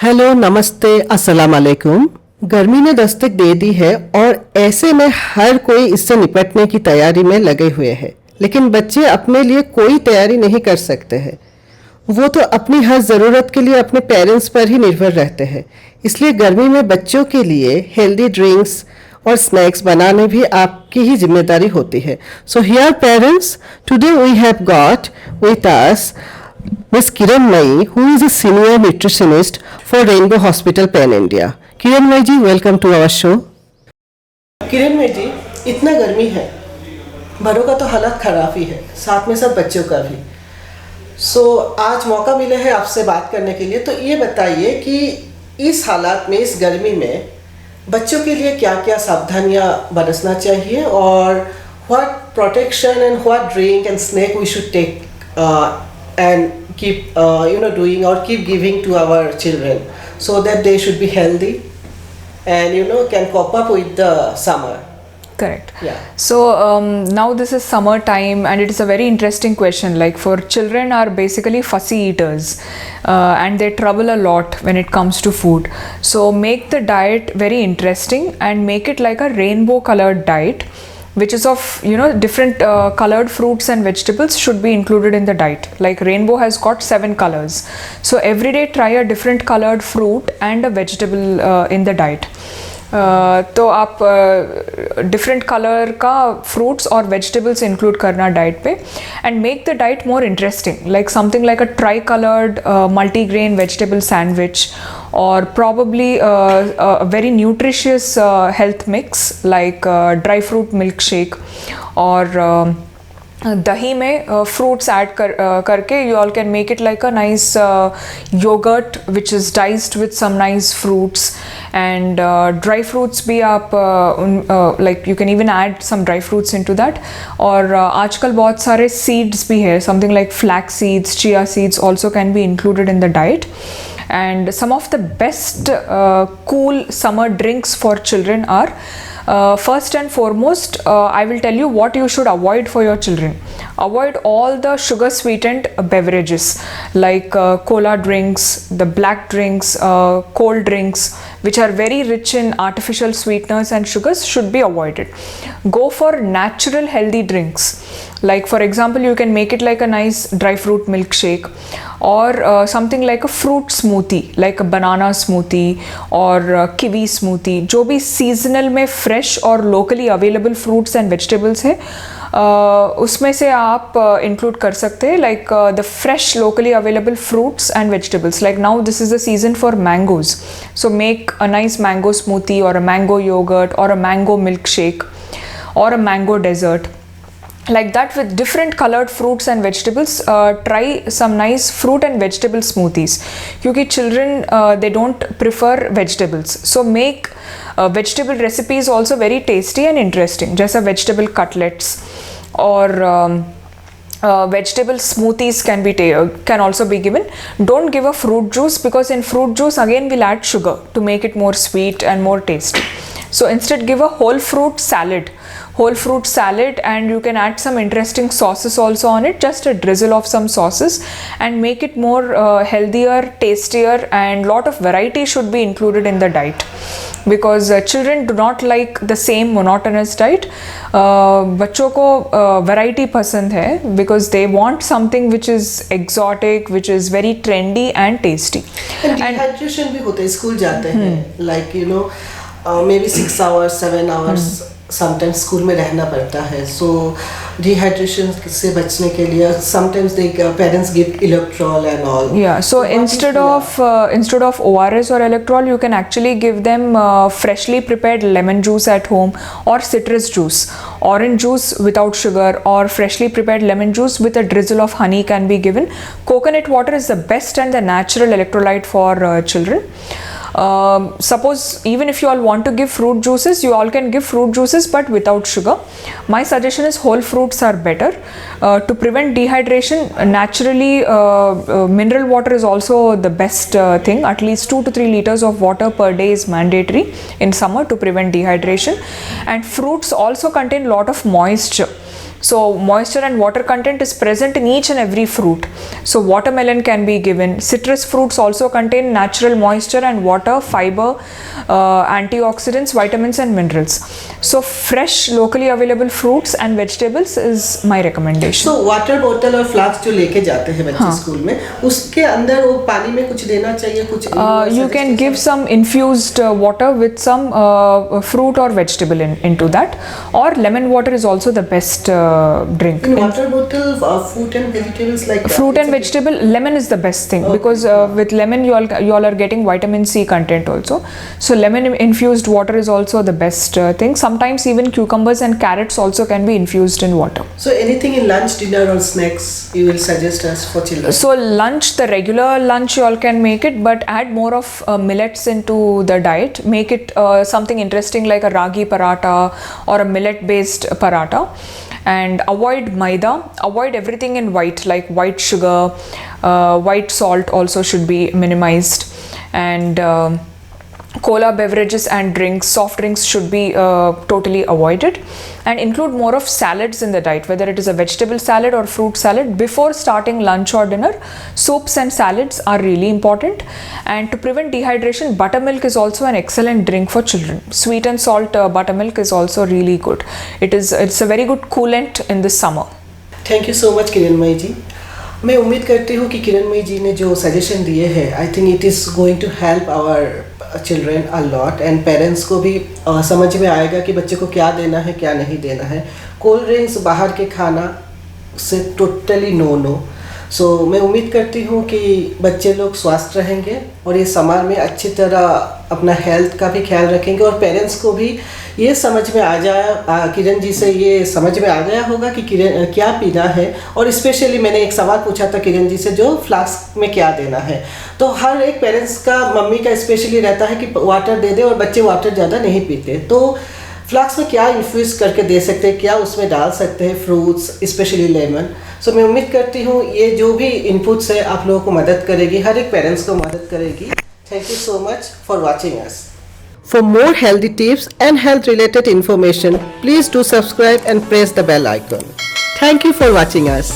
Hello, नमस्ते, अस्सलाम वालेकुम। गर्मी ने दस्तक दे दी है और ऐसे में हर कोई इससे निपटने की तैयारी में लगे हुए हैं। लेकिन बच्चे अपने लिए कोई तैयारी नहीं कर सकते हैं। वो तो अपनी हर ज़रूरत के लिए अपने पेरेंट्स पर ही निर्भर रहते हैं। इसलिए गर्मी में बच्चों के लिए हेल्दी ड्रिंक्स और स्नैक्स बनाने भी आपकी ही जिम्मेदारी होती है। So here parents, today we have got with us Miss Kiran Mai, who is a senior nutritionist for Rainbow Hospital Pan India. Kiran Mai ji, welcome to our show. किरण में जी, इतना गर्मी है, बड़ों का तो हालत खराब ही है, साथ में सब बच्चों का भी। आज मौका मिला है आपसे बात करने के लिए। तो ये बताइए कि इस हालात में, इस गर्मी में बच्चों के लिए क्या क्या सावधानियां बरतना चाहिए और what protection and what drink and snack we should take and keep doing or keep giving to our children so that they should be healthy and can cope up with the summer. Correct. Yeah. So now this is summer time and it is a very interesting question. Like, for children are basically fussy eaters and they trouble a lot when it comes to food. So make the diet very interesting and make it like a rainbow colored diet, which is of different colored fruits and vegetables should be included in the diet. Like, rainbow has got 7 colors, so every day try a different colored fruit and a vegetable in the diet. तो आप different colour का fruits और vegetables include करना diet पे and make the diet more interesting, like something like a try coloured multigrain vegetable sandwich or probably a very nutritious health mix like dry fruit milkshake or दही में fruits add करके you all can make it like a nice yogurt which is diced with some nice fruits and dry fruits भी आप like you can even add some dry fruits into that. और आजकल बहुत सारे seeds भी है, something like flax seeds, chia seeds also can be included in the diet. And some of the best cool summer drinks for children are first and foremost, I will tell you what you should avoid for your children. Avoid all the sugar sweetened beverages like cola drinks, the black drinks, cold drinks which are very rich in artificial sweeteners and sugars should be avoided. Go for natural healthy drinks. Like, for example, you can make it like a nice dry fruit milkshake or something like a fruit smoothie, like a banana smoothie or kiwi smoothie. जो भी seasonal में fresh और locally available fruits and vegetables है उसमें से आप include कर सकते हैं, like the fresh locally available fruits and vegetables. Like now this is the season for mangoes, so make a nice mango smoothie or a mango yogurt or a mango milkshake or a mango dessert. Like that, with different colored fruits and vegetables, try some nice fruit and vegetable smoothies क्योंकि children they don't prefer vegetables, so make vegetable recipes also very tasty and interesting, जैसा vegetable cutlets or vegetable smoothies can also be given. Don't give a fruit juice because in fruit juice again we'll add sugar to make it more sweet and more tasty. So instead give a whole fruit salad and you can add some interesting sauces also on it, just a drizzle of some sauces and make it more healthier, tastier, and lot of variety should be included in the diet because children do not like the same monotonous diet. बच्चों को variety पसंद है because they want something which is exotic, which is very trendy and tasty. And dehydration भी होता है, school जाते हैं, like maybe 6 hours, 7 hours sometimes school में रहना पड़ता है, so dehydration से बचने के लिए sometimes parents give electrol and all. Yeah, so instead of ORS or electrol, you can actually give them freshly prepared lemon juice at home or citrus juice, orange juice without sugar or freshly prepared lemon juice with a drizzle of honey can be given. Coconut water is the best and the natural electrolyte for children. Suppose even if you all want to give fruit juices, you all can give fruit juices but without sugar. My suggestion is whole fruits are better. To prevent dehydration, naturally mineral water is also the best thing. At least 2 to 3 liters of water per day is mandatory in summer to prevent dehydration. And fruits also contain lot of moisture. So moisture and water content is present in each and every fruit. So watermelon can be given. Citrus fruits also contain natural moisture and water, fiber, antioxidants, vitamins and minerals. So fresh locally available fruits and vegetables is my recommendation. तो water बोतल और flask जो लेके जाते हैं बच्चे school में, उसके अंदर वो पानी में कुछ देना चाहिए, कुछ You can give some infused water with some fruit or vegetable into that, or lemon water is also the best drink. in water bottle, fruit and vegetables like Fruit and vegetable, lemon is the best thing because with lemon you all are getting vitamin C content also. So lemon infused water is also the best thing. Sometimes even cucumbers and carrots also can be infused in water. So anything in lunch, dinner or snacks you will suggest us for children? So lunch, the regular lunch you all can make it, but add more of millets into the diet. Make it something interesting like a ragi paratha or a millet based paratha. And avoid maida, avoid everything in white like white sugar, white salt also should be minimized, and cola beverages and drinks, soft drinks should be totally avoided, and include more of salads in the diet, whether it is a vegetable salad or fruit salad. Before starting lunch or dinner, soups and salads are really important. And to prevent dehydration, buttermilk is also an excellent drink for children. Sweet and salt buttermilk is also really good. It's a very good coolant in the summer. Thank you so much Kiranmayi ji. मैं उम्मीद करती हूँ कि किरणमयी जी ने जो suggestion दिए हैं, I think it is going to help our children a lot, and parents को भी समझ में आएगा कि बच्चे को क्या देना है, क्या नहीं देना है. कोल्ड ड्रिंक्स, बाहर के खाना से टोटली नो. सो मैं उम्मीद करती हूँ कि बच्चे लोग स्वस्थ रहेंगे और ये समर में अच्छी तरह अपना हेल्थ का भी ख्याल रखेंगे, और पेरेंट्स को भी ये समझ में आ जाए, किरण जी से ये समझ में आ गया होगा कि क्या पीना है. और स्पेशली मैंने एक सवाल पूछा था किरण जी से, जो फ्लास्क में क्या देना है. तो हर एक पेरेंट्स का, मम्मी का स्पेशली रहता है कि वाटर दे दे, और बच्चे वाटर ज़्यादा नहीं पीते. तो फ्लास्क में क्या इन्फ्यूज़ करके दे सकते हैं, क्या उसमें डाल सकते हैं, फ्रूट्स स्पेशली लेमन. सो मैं उम्मीद करती हूँ ये जो भी इनपुट्स है आप लोगों को मदद करेगी, हर एक पेरेंट्स को मदद करेगी. Thank you so much for watching us. For more healthy tips and health related information, please do subscribe and press the bell icon. Thank you for watching us.